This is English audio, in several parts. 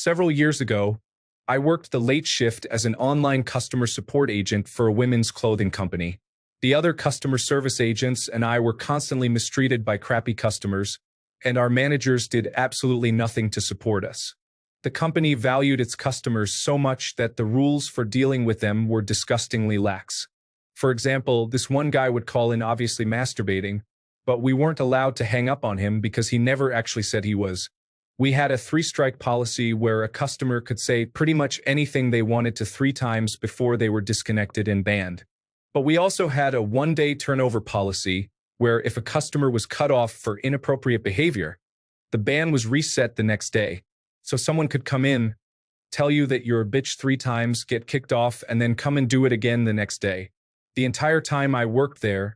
Several years ago, I worked the late shift as an online customer support agent for a women's clothing company. The other customer service agents and I were constantly mistreated by crappy customers, and our managers did absolutely nothing to support us. The company valued its customers so much that the rules for dealing with them were disgustingly lax. For example, this one guy would call in obviously masturbating, but we weren't allowed to hang up on him because he never actually said he was. We had a three-strike policy where a customer could say pretty much anything they wanted to 3 times before they were disconnected and banned. But we also had a one-day turnover policy where if a customer was cut off for inappropriate behavior, the ban was reset the next day. So someone could come in, tell you that you're a bitch 3 times, get kicked off, and then come and do it again the next day. The entire time I worked there,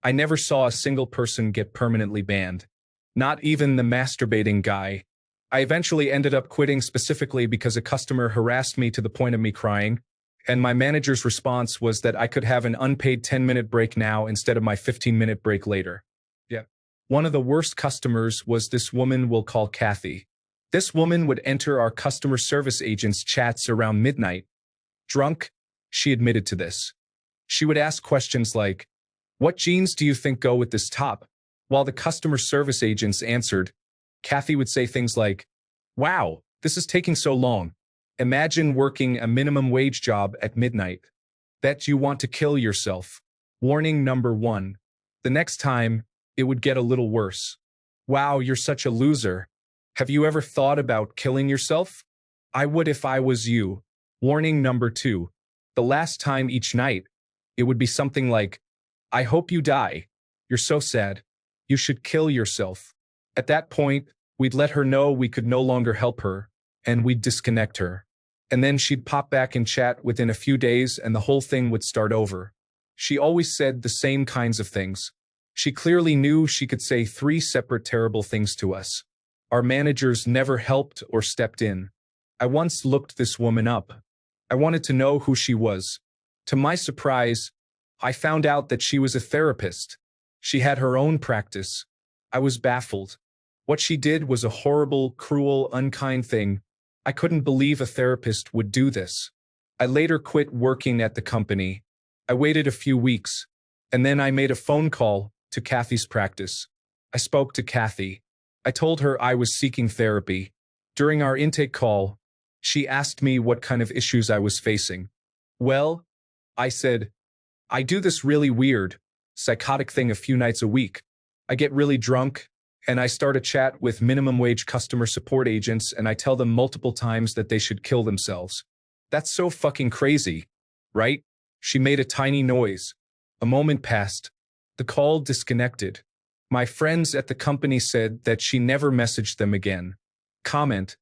I never saw a single person get permanently banned. Not even the masturbating guy. I eventually ended up quitting specifically because a customer harassed me to the point of me crying, and my manager's response was that I could have an unpaid 10-minute break now instead of my 15-minute break later. Yeah. One of the worst customers was this woman we'll call Kathy. This woman would enter our customer service agents' chats around midnight. Drunk, she admitted to this. She would ask questions like, "What jeans do you think go with this top?" While the customer service agents answered, Kathy would say things like, "Wow, this is taking so long. Imagine working a minimum wage job at midnight. Bet you want to kill yourself. Warning number 1. The next time, it would get a little worse. Wow, you're such a loser. Have you ever thought about killing yourself? I would if I was you. Warning number 2. The last time each night, it would be something like, I hope you die. You're so sad. You should kill yourself." At that point, we'd let her know we could no longer help her, and we'd disconnect her. And then she'd pop back and chat within a few days and the whole thing would start over. She always said the same kinds of things. She clearly knew she could say 3 separate terrible things to us. Our managers never helped or stepped in. I once looked this woman up. I wanted to know who she was. To my surprise, I found out that she was a therapist. She had her own practice. I was baffled. What she did was a horrible, cruel, unkind thing. I couldn't believe a therapist would do this. I later quit working at the company. I waited a few weeks, and then I made a phone call to Kathy's practice. I spoke to Kathy. I told her I was seeking therapy. During our intake call, she asked me what kind of issues I was facing. Well, I said, I do this really weird, psychotic thing a few nights a week. I get really drunk, and I start a chat with minimum wage customer support agents and I tell them multiple times that they should kill themselves. That's so fucking crazy, right? She made a tiny noise. A moment passed. The call disconnected. My friends at the company said that she never messaged them again. Comment.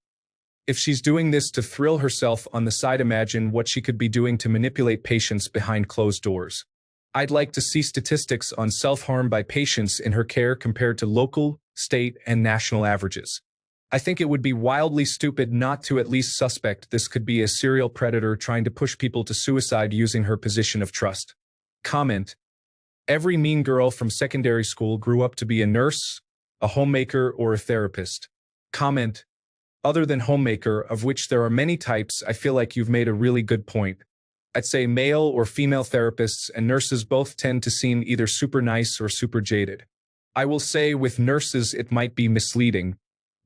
If she's doing this to thrill herself on the side, imagine what she could be doing to manipulate patients behind closed doors. I'd like to see statistics on self-harm by patients in her care compared to local, state, and national averages. I think it would be wildly stupid not to at least suspect this could be a serial predator trying to push people to suicide using her position of trust. Comment. Every mean girl from secondary school grew up to be a nurse, a homemaker, or a therapist. Comment. Other than homemaker, of which there are many types, I feel like you've made a really good point. I'd say male or female therapists and nurses both tend to seem either super nice or super jaded. I will say with nurses it might be misleading.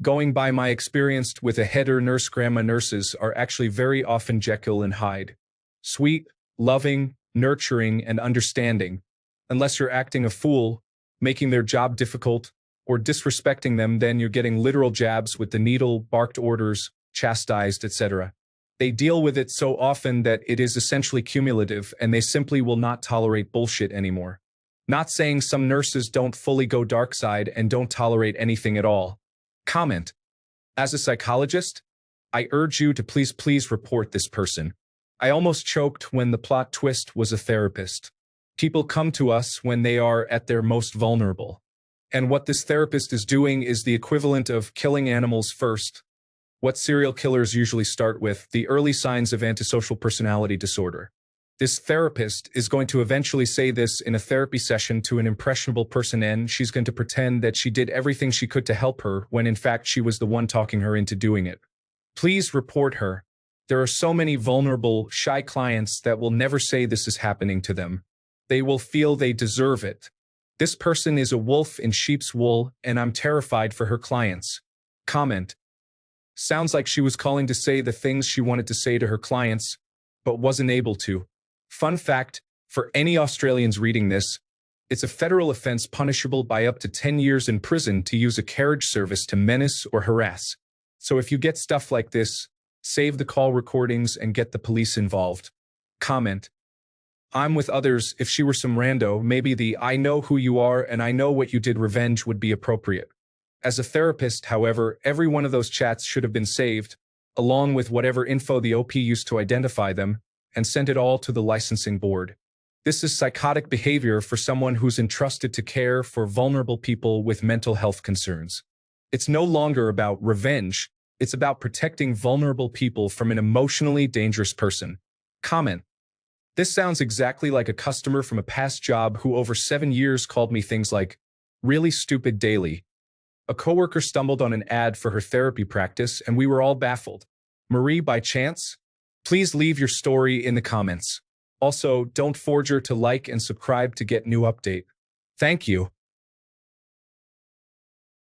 Going by my experience with a header nurse, grandma nurses are actually very often Jekyll and Hyde. Sweet, loving, nurturing, and understanding. Unless you're acting a fool, making their job difficult, or disrespecting them, then you're getting literal jabs with the needle, barked orders, chastised, etc. They deal with it so often that it is essentially cumulative and they simply will not tolerate bullshit anymore. Not saying some nurses don't fully go dark side and don't tolerate anything at all. Comment. As a psychologist, I urge you to please report this person. I almost choked when the plot twist was a therapist. People come to us when they are at their most vulnerable. And what this therapist is doing is the equivalent of killing animals first. What serial killers usually start with, the early signs of antisocial personality disorder. This therapist is going to eventually say this in a therapy session to an impressionable person, and she's going to pretend that she did everything she could to help her when in fact she was the one talking her into doing it. Please report her. There are so many vulnerable, shy clients that will never say this is happening to them. They will feel they deserve it. This person is a wolf in sheep's wool, and I'm terrified for her clients. Comment. Sounds like she was calling to say the things she wanted to say to her clients, but wasn't able to. Fun fact, for any Australians reading this, it's a federal offense punishable by up to 10 years in prison to use a carriage service to menace or harass. So if you get stuff like this, save the call recordings and get the police involved. Comment. I'm with others. If she were some rando, maybe the "I know who you are and I know what you did" revenge would be appropriate. As a therapist, however, every one of those chats should have been saved, along with whatever info the OP used to identify them, and sent it all to the licensing board. This is psychotic behavior for someone who's entrusted to care for vulnerable people with mental health concerns. It's no longer about revenge. It's about protecting vulnerable people from an emotionally dangerous person. Comment. This sounds exactly like a customer from a past job who over 7 years called me things like, "really stupid" daily. A coworker stumbled on an ad for her therapy practice and we were all baffled. Marie, by chance? Please leave your story in the comments. Also, don't forget to like and subscribe to get new update. Thank you.